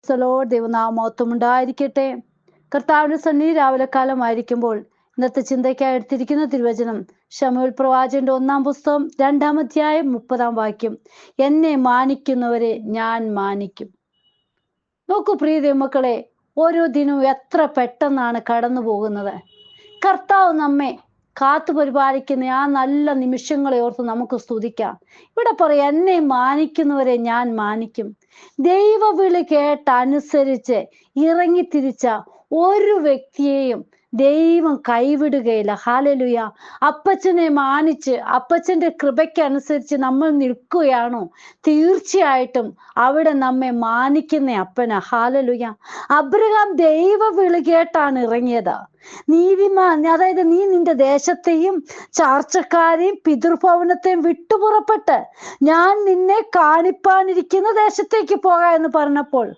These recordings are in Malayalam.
ദൈവനാമത്വം ഉണ്ടായിരിക്കട്ടെ. കർത്താവിന്റെ സന്നിധി രാവിലെ കാലമായിരിക്കുമ്പോൾ ഇന്നത്തെ ചിന്തയ്ക്കായി എടുത്തിരിക്കുന്ന തിരുവചനം ശമൂവേൽ പ്രവാചകന്റെ 1-ാം പുസ്തകം 2-ാം അധ്യായം 30-ാം വാക്യം. എന്നെ മാനിക്കുന്നവരെ ഞാൻ മാനിക്കും. നോക്കൂ പ്രിയ ദൈവമക്കളെ, ഓരോ ദിനവും എത്ര പെട്ടെന്നാണ് കടന്നു പോകുന്നത്. കർത്താവ് നമ്മെ കാത്തു പരിപാലിക്കുന്ന ആ നല്ല നിമിഷങ്ങളെ ഓർത്ത് നമുക്ക് സ്തുതിക്കാം. ഇവിടെ പറയാം, എന്നെ മാനിക്കുന്നവരെ ഞാൻ മാനിക്കും. ദൈവവിളി കേട്ടനുസരിച്ച് ഇറങ്ങിത്തിരിച്ച ഒരു വ്യക്തിയെയും ദൈവം കൈവിടുകയില്ല. ഹല്ലേലൂയ. അപ്പച്ചനെ മാനിച്ച് അപ്പച്ചന്റെ കൃപയ്ക്കനുസരിച്ച് നമ്മൾ നിൽക്കുകയാണോ, തീർച്ചയായിട്ടും അവിടെ നമ്മെ മാനിക്കുന്ന അപ്പന. ഹല്ലേലൂയ. അബ്രഹാം ദൈവ വിളി കേട്ടാണ് ഇറങ്ങിയത്. നീതിമാൻ, അതായത് നീ നിന്റെ ദേശത്തെയും ചാർച്ചക്കാരെയും പിതൃഭവനത്തെയും വിട്ടുപുറപ്പെട്ട് ഞാൻ നിന്നെ കാണിപ്പാനിരിക്കുന്ന ദേശത്തേക്ക് പോകാം എന്ന് പറഞ്ഞപ്പോൾ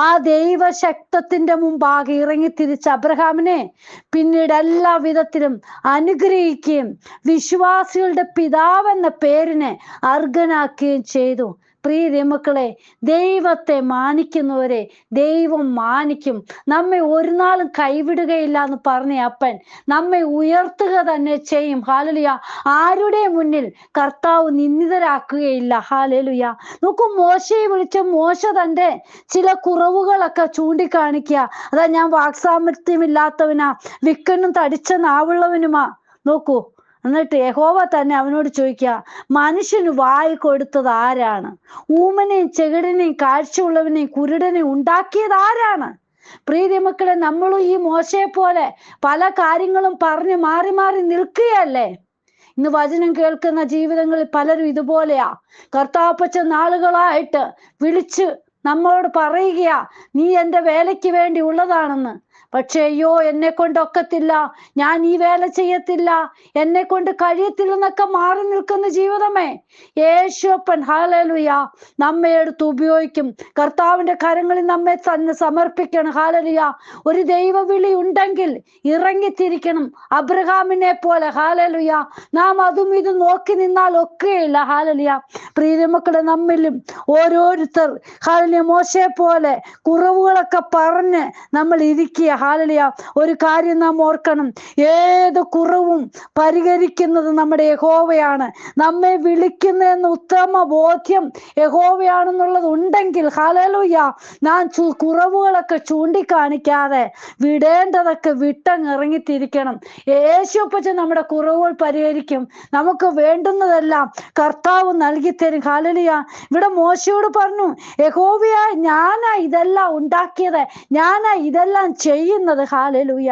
ആ ദൈവശക്തത്തിന്റെ മുമ്പാകെ ഇറങ്ങിത്തിരിച്ച അബ്രഹാമിനെ പിന്നീട് എല്ലാ വിധത്തിലും അനുഗ്രഹിക്കുകയും വിശ്വാസികളുടെ പിതാവെന്ന പേരിനെ അർഹനാക്കുകയും ചെയ്തു. പ്രിയ ദൈവമക്കളെ, ദൈവത്തെ മാനിക്കുന്നവരെ ദൈവം മാനിക്കും. നമ്മെ ഒരു നാളും കൈവിടുകയില്ല എന്ന് പറഞ്ഞ അപ്പൻ നമ്മെ ഉയർത്തുക തന്നെ ചെയ്യും. ഹല്ലേലൂയ. ആരുടെ മുന്നിൽ കർത്താവ് നിന്ദിതരാക്കുകയില്ല. ഹല്ലേലൂയ. നോക്കൂ, മോശയെ വിളിച്ച മോശ തന്റെ ചില കുറവുകളൊക്കെ ചൂണ്ടിക്കാണിക്കുക. അതാ, ഞാൻ വാക്സാമർത്ഥ്യമില്ലാത്തവനാ, വിക്കനും തടിച്ച നാവുള്ളവനുമാ. നോക്കൂ, എന്നിട്ട് യഹോവ തന്നെ അവനോട് ചോദിക്കുക, മനുഷ്യന് വായി കൊടുത്തത് ആരാണ്? ഊമനെയും ചെകിടനെയും കാഴ്ചയുള്ളവനെയും കുരുടനെയും ഉണ്ടാക്കിയത് ആരാണ്? പ്രിയ മക്കളെ, നമ്മളും ഈ മോശയെ പോലെ പല കാര്യങ്ങളും പറഞ്ഞ് മാറി മാറി നിൽക്കുകയല്ലേ? ഇന്ന് വചനം കേൾക്കുന്ന ജീവിതങ്ങളിൽ പലരും ഇതുപോലെയാ. കർത്താപ്പച്ച നാളുകളായിട്ട് വിളിച്ച് നമ്മളോട് പറയുകയാ, നീ എൻ്റെ വേലയ്ക്ക് വേണ്ടി ഉള്ളതാണെന്ന്. പക്ഷേ അയ്യോ, എന്നെ കൊണ്ടൊക്കത്തില്ല, ഞാൻ ഈ വേല ചെയ്യത്തില്ല, എന്നെ കൊണ്ട് കഴിയത്തില്ലെന്നൊക്കെ മാറി നിൽക്കുന്ന ജീവിതമേ, യേശുപ്പൻ ഹല്ലേലൂയ നമ്മെ എടുത്ത് ഉപയോഗിക്കും. കർത്താവിന്റെ കരങ്ങളിൽ നമ്മെ തന്നെ സമർപ്പിക്കണം. ഹല്ലേലൂയ. ഒരു ദൈവവിളി ഉണ്ടെങ്കിൽ ഇറങ്ങിത്തിരിക്കണം, അബ്രഹാമിനെ പോലെ. ഹല്ലേലൂയ. നാം അതും ഇതും നോക്കി നിന്നാൽ ഒക്കെയില്ല. ഹല്ലേലൂയ. പ്രിയ മക്കളെ, നമ്മിലും ഓരോരുത്തർ ഹല്ലേലൂയ മോശയെ പോലെ കുറവുകളൊക്കെ പറഞ്ഞ് നമ്മൾ ഇരിക്കുക. ഹല്ലേലൂയ. ഒരു കാര്യം നാം ഓർക്കണം, ഏത് കുറവും പരിഹരിക്കുന്നത് നമ്മുടെ യഹോവയാണ്. നമ്മെ വിളിക്കുന്നതെന്ന് ഉത്തമ ബോധ്യം യഹോവയാണെന്നുള്ളത് ഉണ്ടെങ്കിൽ ഹല്ലേലൂയ, നാം കുറവുകളൊക്കെ ചൂണ്ടിക്കാണിക്കാതെ വിടേണ്ടതൊക്കെ വിട്ടങ്ങിറങ്ങിത്തിരിക്കണം. യേശുപ്പച്ചൻ നമ്മുടെ കുറവുകൾ പരിഹരിക്കും. നമുക്ക് വേണ്ടുന്നതെല്ലാം കർത്താവ് നൽകി തരും. ഹല്ലേലൂയ. ഇവിടെ മോശയോട് പറഞ്ഞു, യഹോവയാ, ഞാനാ ഇതെല്ലാം ഉണ്ടാക്കിയത്, ഞാനാ ഇതെല്ലാം ചെയ്യുന്നത്. ഹല്ലേലൂയ.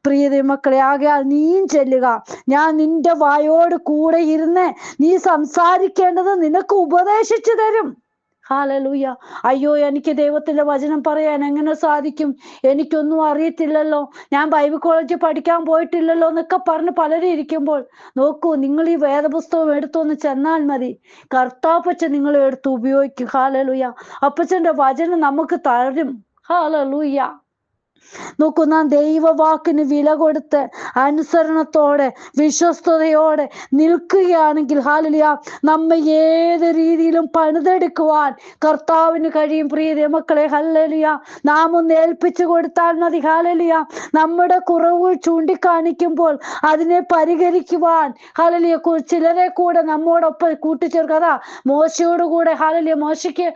പ്രിയ മക്കളെ, ആകയാൽ നീയും ചെല്ലുക, ഞാൻ നിന്റെ വായോട് കൂടെ ഇരുന്ന് നീ സംസാരിക്കേണ്ടത് നിനക്ക് ഉപദേശിച്ചു തരും. ഹല്ലേലൂയ. അയ്യോ, എനിക്ക് ദൈവത്തിന്റെ വചനം പറയാൻ എങ്ങനെ സാധിക്കും? എനിക്കൊന്നും അറിയത്തില്ലല്ലോ, ഞാൻ ബൈബിൾ കോളേജിൽ പഠിക്കാൻ പോയിട്ടില്ലല്ലോ എന്നൊക്കെ പറഞ്ഞ് പലരും ഇരിക്കുമ്പോൾ നോക്കൂ, നിങ്ങൾ ഈ വേദപുസ്തകം എടുത്തൊന്ന് ചെന്നാൽ മതി. കർത്താപ്പച്ചൻ നിങ്ങളെ എടുത്ത് ഉപയോഗിക്കും. ഹല്ലേലൂയ. അപ്പച്ചന്റെ വചനം നമുക്ക് തരും. ഹല്ലേലൂയ. നോക്കൂ, നാം ദൈവവാക്കിന് വില കൊടുത്ത് അനുസരണത്തോടെ വിശ്വസ്തയോടെ നിൽക്കുകയാണെങ്കിൽ ഹല്ലേലൂയ, നമ്മെ ഏത് രീതിയിലും പണിതെടുക്കുവാൻ കർത്താവിന് കഴിയും. പ്രിയ മക്കളെ, ഹല്ലേലൂയ. നാം ഒന്ന് ഏൽപ്പിച്ചു കൊടുത്താൽ മതി. ഹല്ലേലൂയ. നമ്മുടെ കുറവുകൾ ചൂണ്ടിക്കാണിക്കുമ്പോൾ അതിനെ പരിഹരിക്കുവാൻ ഹല്ലേലൂയ ചിലരെ കൂടെ നമ്മോടൊപ്പം കൂട്ടിച്ചേർക്കുക. അതാ മോശയോട് കൂടെ ഹല്ലേലൂയ, മോശയ്ക്ക്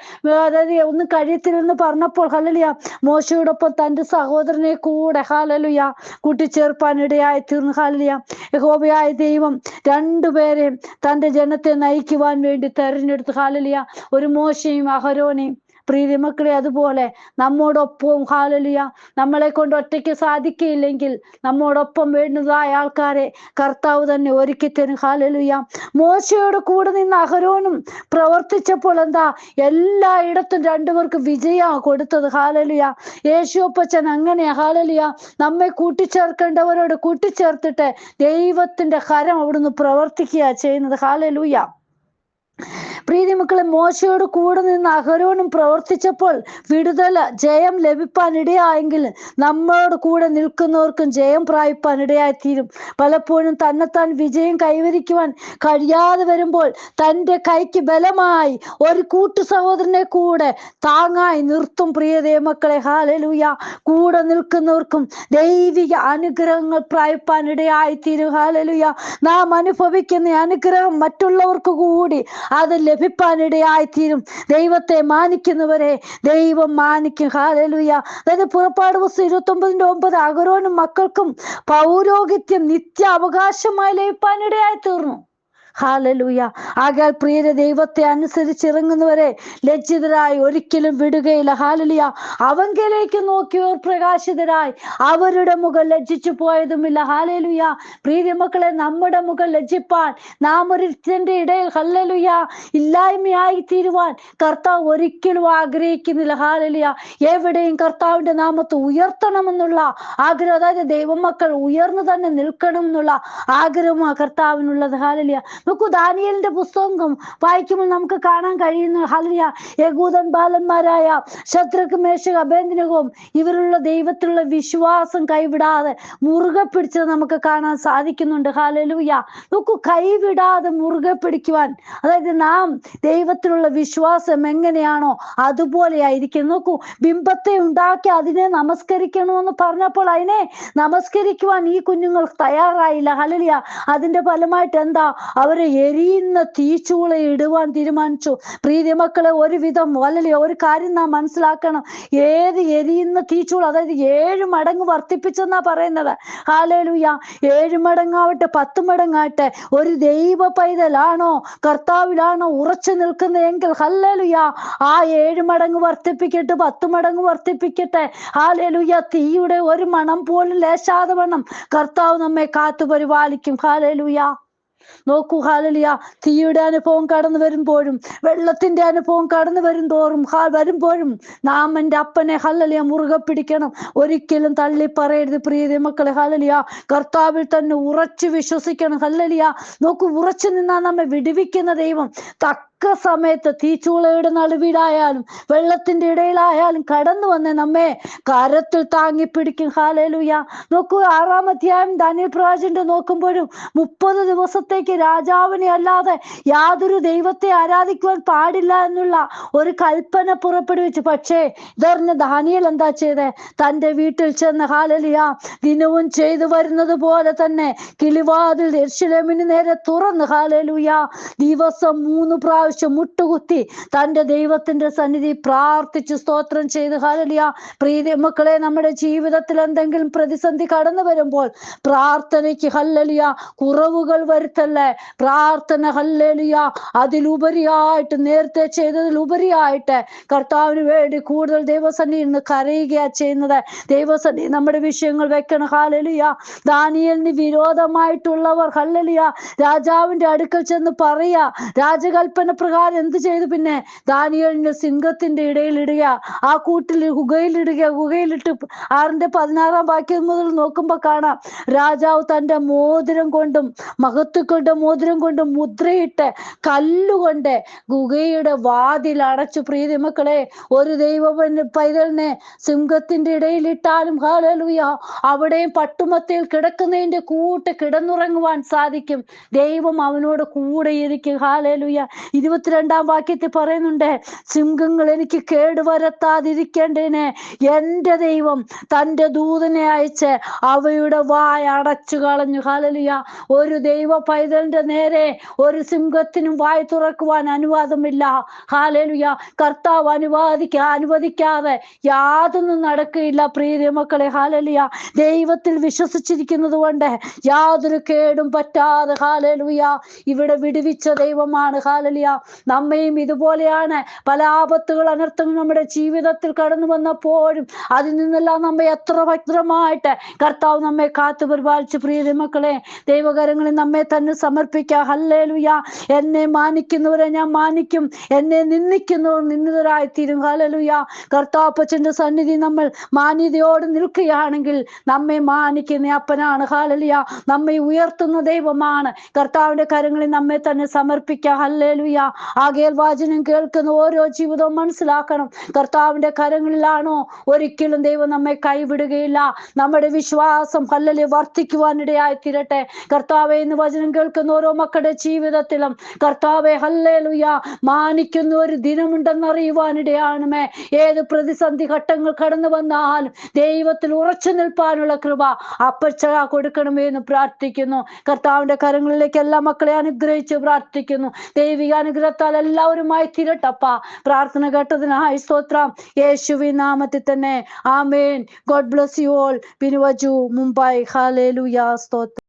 അതായത് ഒന്നും കഴിയത്തില്ലെന്ന് പറഞ്ഞപ്പോൾ ഹല്ലേലൂയ മോശയോടൊപ്പം തൻ്റെ സഹോദരനെ കൂടെ ഹല്ലേലൂയ കൂട്ടിച്ചേർപ്പാൻ ഇടയായി തീർന്നു. ഹല്ലേലൂയ. യഹോവയായ ദൈവം രണ്ടുപേരെയും തൻ്റെ ജനത്തെ നയിക്കുവാൻ വേണ്ടി തെരഞ്ഞെടുത്തു. ഹല്ലേലൂയ. ഒരു മോശയും അഹരോനെയും. പ്രിയ മക്കളെ, അതുപോലെ നമ്മോടൊപ്പം ഹല്ലേലൂയ, നമ്മളെ കൊണ്ട് ഒറ്റയ്ക്ക് സാധിക്കില്ലെങ്കിൽ നമ്മോടൊപ്പം വേണ്ടതായ ആൾക്കാരെ കർത്താവ് തന്നെ ഒരുക്കി തരും. ഹല്ലേലൂയ. മോശയോട് കൂടെ നിന്ന് അഹരോനും പ്രവർത്തിച്ചപ്പോൾ എന്താ, എല്ലായിടത്തും രണ്ടുപേർക്ക് വിജയം കൊടുത്തത്. ഹല്ലേലൂയ. യേശുപ്പച്ചൻ അങ്ങനെയാ. ഹല്ലേലൂയ. നമ്മെ കൂട്ടിച്ചേർക്കേണ്ടവരോട് കൂട്ടിച്ചേർത്തിട്ട് ദൈവത്തിന്റെ കരം അവിടുന്ന് പ്രവർത്തിക്കുക ചെയ്യുന്നത്. ഹല്ലേലൂയ. പ്രീതി മക്കളെ, മോശയോട് കൂടെ നിന്ന് അഹരോനും പ്രവർത്തിച്ചപ്പോൾ വിടുതൽ ജയം ലഭിപ്പാൻ ഇടയായെങ്കിൽ നമ്മളോട് കൂടെ നിൽക്കുന്നവർക്കും ജയം പ്രാപിപ്പാൻ ഇടയായിത്തീരും. പലപ്പോഴും തന്നെത്താൻ വിജയം കൈവരിക്കുവാൻ കഴിയാതെ വരുമ്പോൾ തൻ്റെ കൈക്ക് ബലമായി ഒരു കൂട്ടു സഹോദരനെ കൂടെ താങ്ങായി നിർത്തും. പ്രിയ ദൈവമക്കളെ, ഹല്ലേലൂയ. കൂടെ നിൽക്കുന്നവർക്കും ദൈവിക അനുഗ്രഹങ്ങൾ പ്രാപിപ്പാൻ ഇടയായിത്തീരും. ഹല്ലേലൂയ. നാം അനുഭവിക്കുന്ന അനുഗ്രഹം മറ്റുള്ളവർക്ക് കൂടി അത് ലഭിപ്പാനിടയായിത്തീരും. ദൈവത്തെ മാനിക്കുന്നവരെ ദൈവം മാനിക്കും. ഹല്ലേലൂയ. അതായത് പുറപ്പാട് പുസ്തകം 29:9 അഹരോനും മക്കൾക്കും പൗരോഹിത്യം നിത്യ അവകാശമായി ലഭിപ്പാനിടയായി തീർന്നു. ഹല്ലേലൂയ. ആകയാൽ പ്രിയരെ, ദൈവത്തെ അനുസരിച്ചിറങ്ങുന്നവരെ ലജ്ജിതരായി ഒരിക്കലും വിടുകയില്ല. ഹല്ലേലൂയ. അവങ്കലേക്ക് നോക്കിയവർ പ്രകാശിതരായി അവരുടെ മുഖം ലജ്ജിച്ചു പോയതുമില്ല. ഹല്ലേലൂയ. പ്രിയ മക്കളെ, നമ്മുടെ മുഖം ലജ്ജിപ്പാൻ നാം ഒരുത്തന്റെ ഇടയിൽ ഹല്ലേലൂയ ഇല്ലായ്മയായി തീരുവാൻ കർത്താവ് ഒരിക്കലും ആഗ്രഹിക്കുന്നില്ല. ഹല്ലേലൂയ. എവിടെയും കർത്താവിന്റെ നാമത്തെ ഉയർത്തണമെന്നുള്ള ആഗ്രഹം, അതായത് ദൈവമക്കൾ ഉയർന്നു തന്നെ നിൽക്കണം എന്നുള്ള ആഗ്രഹമാണ് കർത്താവിനുള്ളത്. ഹല്ലേലൂയ. നോക്കൂ, ദാനിയേലിന്റെ പുസ്തകം വായിക്കുമ്പോൾ നമുക്ക് കാണാൻ കഴിയുന്നു. ഹല്ലേലൂയ. യഹൂദൻ ബാലന്മാരായ ശദ്രക്ക്, മേശക്ക്, അബേദ്നെഗോവും ഇവരുള്ള ദൈവത്തിലുള്ള വിശ്വാസം കൈവിടാതെ മുറുകെ പിടിച്ചത് നമുക്ക് കാണാൻ സാധിക്കുന്നുണ്ട്. ഹല്ലേലൂയ. നോക്കൂ, കൈവിടാതെ മുറുകെ പിടിക്കുവാൻ, അതായത് നാം ദൈവത്തിലുള്ള വിശ്വാസം എങ്ങനെയാണോ അതുപോലെ ആയിരിക്കും. നോക്കൂ, ബിംബത്തെ ഉണ്ടാക്കി അതിനെ നമസ്കരിക്കണമെന്ന് പറഞ്ഞപ്പോൾ അതിനെ നമസ്കരിക്കുവാൻ ഈ കുഞ്ഞുങ്ങൾ തയ്യാറായില്ല. ഹല്ലേലൂയ. അതിന്റെ ഫലമായിട്ട് എന്താ? അവരെ എരിയുന്ന തീച്ചൂള ഇടുവാൻ തീരുമാനിച്ചു. പ്രീതി മക്കളെ, ഒരുവിധം ഹല്ലേലൂയ ഒരു കാര്യം നാം മനസ്സിലാക്കണം. ഏത് എരിയുന്ന തീച്ചൂള, അതായത് 7 മടങ്ങ് വർദ്ധിപ്പിച്ചെന്നാ പറയുന്നത്. ഹല്ലേലൂയ. 7 മടങ്ങാവട്ടെ 10 മടങ്ങാവട്ടെ, ഒരു ദൈവ പൈതലാണോ കർത്താവിലാണോ ഉറച്ചു നിൽക്കുന്നതെങ്കിൽ ഹല്ലേലൂയ ആ 7 മടങ്ങ് വർദ്ധിപ്പിക്കട്ടെ, 10 മടങ്ങ് വർദ്ധിപ്പിക്കട്ടെ. ഹല്ലേലൂയ. തീയുടെ ഒരു മണം പോലും ലേശാതെ വണ്ണം കർത്താവ് നമ്മെ കാത്തു പരിപാലിക്കും. ഹല്ലേലൂയ. നോക്കൂ, ഹല്ലേലൂയ. തീയുടെ അനുഭവം കടന്നു വരുമ്പോഴും വെള്ളത്തിന്റെ അനുഭവം കടന്നു വരുമ്പോഴും നാം എൻ്റെ അപ്പനെ ഹല്ലേലൂയ മുറുകെ പിടിക്കണം. ഒരിക്കലും തള്ളി പറയരുത് പ്രിയ മക്കളെ. ഹല്ലേലൂയ. കർത്താവിൽ തന്നെ ഉറച്ചു വിശ്വസിക്കണം. ഹല്ലേലൂയ. നോക്കൂ, ഉറച്ചു നിന്നാൽ നമ്മെ വിടുവിക്കുന്ന ദൈവം തക്ക സമയത്ത് തീച്ചൂളയുടെ നടുവിലായാലും വെള്ളത്തിന്റെ ഇടയിലായാലും കടന്നു വന്ന് നമ്മെ കരത്തിൽ താങ്ങി പിടിക്കും. ഹല്ലേലൂയ. നോക്കൂ, 6-ാം അധ്യായം ദാനിയേൽ പ്രവാചകന്റെ നോക്കുമ്പോഴും 30 ദിവസത്തേക്ക് രാജാവിനെ അല്ലാതെ യാതൊരു ദൈവത്തെ ആരാധിക്കുവാൻ പാടില്ല എന്നുള്ള ഒരു കൽപ്പന പുറപ്പെടുവിച്ചു. പക്ഷേ ഇതറിഞ്ഞ ദാനിയേൽ എന്താ ചെയ്തേ? തൻ്റെ വീട്ടിൽ ചെന്ന് ഹല്ലേലൂയ ദിനവും ചെയ്തു വരുന്നത് പോലെ തന്നെ കിളിവാതിൽ യെരൂശലേമിന് നേരെ തുറന്ന് ഹല്ലേലൂയ ദിവസം 3 പ്രാവശ്യം മുട്ടുകുത്തി തൻ്റെ ദൈവത്തിന്റെ സന്നിധി പ്രാർത്ഥിച്ചു സ്തോത്രം ചെയ്ത്. ഹല്ലേലൂയ. പ്രിയ മക്കളെ, നമ്മുടെ ജീവിതത്തിൽ എന്തെങ്കിലും പ്രതിസന്ധി കടന്നു വരുമ്പോൾ പ്രാർത്ഥനയ്ക്ക് ഹല്ലേലൂയ കുറവുകൾ വരുത്തല്ലേ. പ്രാർത്ഥന ഹല്ലേലൂയ അതിലുപരിയായിട്ട്, നേരത്തെ ചെയ്തതിലുപരിയായിട്ട് കർത്താവിന് വേണ്ടി കൂടുതൽ ദൈവസന്നിധിയിൽ നിന്ന് കരയുകയാ ചെയ്യുന്നത്. ദൈവസന്നിധി നമ്മുടെ വിഷയങ്ങൾ വെക്കണം. ഹല്ലേലൂയ. ദാനിയേലിന് വിരോധമായിട്ടുള്ളവർ ഹല്ലേലൂയ രാജാവിന്റെ അടുക്കൽ ചെന്ന് പറയാ. രാജകൽപ്പന പ്രകാരം എന്ത് ചെയ്തു? പിന്നെ ദാനിയേലിനെ സിംഹത്തിന്റെ ഇടയിലിടുക, ആ കൂട്ടിൽ ഗുഹയിലിടുക. ഗുഹയിലിട്ട് 6-16 വാക്യം മുതൽ നോക്കുമ്പോ കാണാം, രാജാവ് തൻ്റെ മോതിരം കൊണ്ടും മഹത്വക്കളുടെ മോതിരം കൊണ്ടും മുദ്രയിട്ട് കല്ലുകൊണ്ട് ഗുഹയുടെ വാതിൽ അടച്ചു. പ്രീതി മക്കളെ, ഒരു ദൈവ പൈതലിനെ സിംഹത്തിന്റെ ഇടയിലിട്ടാലും ഹല്ലേലൂയ അവിടെയും പട്ടുമത്തയിൽ കിടക്കുന്നതിന്റെ കൂട്ട് കിടന്നുറങ്ങുവാൻ സാധിക്കും. ദൈവം അവനോട് കൂടെ ഇരിക്കും. ഹല്ലേലൂയ. 22-ാം വാക്യത്തിൽ പറയുന്നുണ്ട്, സിംഹങ്ങൾ എനിക്ക് കേടുവരുത്താതിരിക്കേണ്ടതിന് എൻ്റെ ദൈവം തൻ്റെ ദൂതനെ അയച്ച് അവയുടെ വായ അടച്ചു കളഞ്ഞു. ഹല്ലേലൂയ. ഒരു ദൈവ പൈതലിന്റെ നേരെ ഒരു സിംഹത്തിനും വായി തുറക്കുവാൻ അനുവാദമില്ല. ഹല്ലേലൂയ. കർത്താവ് അനുവദിക്കാതെ യാതൊന്നും നടക്കുകയില്ല. പ്രിയ മക്കളെ, ഹല്ലേലൂയ ദൈവത്തിൽ വിശ്വസിച്ചിരിക്കുന്നത് കൊണ്ട് യാതൊരു കേടും പറ്റാതെ ഹല്ലേലൂയ ഇവിടെ വിടുവിച്ച ദൈവമാണ്. ഹല്ലേലൂയ. നമ്മയും ഇതുപോലെയാണ്. പല ആപത്തുകൾ അനർത്ഥങ്ങൾ നമ്മുടെ ജീവിതത്തിൽ കടന്നു വന്നപ്പോഴും അതിൽ നിന്നെല്ലാം നമ്മെ എത്ര ഭദ്രമായിട്ട് കർത്താവ് നമ്മെ കാത്തു പരിപാലിച്ചു. പ്രിയ മക്കളെ, ദൈവകരങ്ങളിൽ നമ്മെ തന്നെ സമർപ്പിക്കാം. ഹല്ലേലൂയ. എന്നെ മാനിക്കുന്നവരെ ഞാൻ മാനിക്കും, എന്നെ നിന്ദിക്കുന്നവർ നിന്ദിതരായി തീരും. ഹല്ലേലൂയ. കർത്താപ്പച്ചന്റെ സന്നിധി നമ്മൾ മാന്യതയോട് നിൽക്കുകയാണെങ്കിൽ നമ്മെ മാനിക്കുന്ന അപ്പനാണ്. ഹല്ലേലൂയ. നമ്മെ ഉയർത്തുന്ന ദൈവമാണ്. കർത്താവിന്റെ കരങ്ങളിൽ നമ്മെ തന്നെ സമർപ്പിക്കാം. ഹല്ലേലൂയ. ആകയാൽ വചനം കേൾക്കുന്ന ഓരോ ജീവിതവും മനസ്സിലാക്കണം, കർത്താവിന്റെ കരങ്ങളിലാണോ, ഒരിക്കലും ദൈവം നമ്മെ കൈവിടുകയില്ല. നമ്മുടെ വിശ്വാസം ഹല്ലേലൂയ വർദ്ധിക്കുവാനിടയായി തീരട്ടെ. കർത്താവെ, ഇന്ന് വചനം കേൾക്കുന്ന ഓരോ മക്കളുടെ ജീവിതത്തിലും കർത്താവെ ഹല്ലേലൂയ മാനിക്കുന്ന ഒരു ദിനമുണ്ടെന്ന് അറിയുവാനിടയാണമേ. ഏത് പ്രതിസന്ധി ഘട്ടങ്ങൾ കടന്നു വന്നാലും ദൈവത്തിൽ ഉറച്ചു നിൽപ്പാനുള്ള കൃപ അപ്പച്ച കൊടുക്കണമേ എന്ന് പ്രാർത്ഥിക്കുന്നു. കർത്താവിന്റെ കരങ്ങളിലേക്ക് എല്ലാ മക്കളെ അനുഗ്രഹിച്ച് പ്രാർത്ഥിക്കുന്നു. ദൈവിക അനുഗ്രഹത്താൽ എല്ലാവരുമായി തീരട്ടപ്പ. പ്രാർത്ഥന കേട്ടതിനായി സ്തോത്രം, യേശുവിൻ നാമത്തിൽ തന്നെ ആമേൻ. God bless you all. Binuvaju, Mumbai. ഹല്ലേലൂയ, സ്തോത്രം.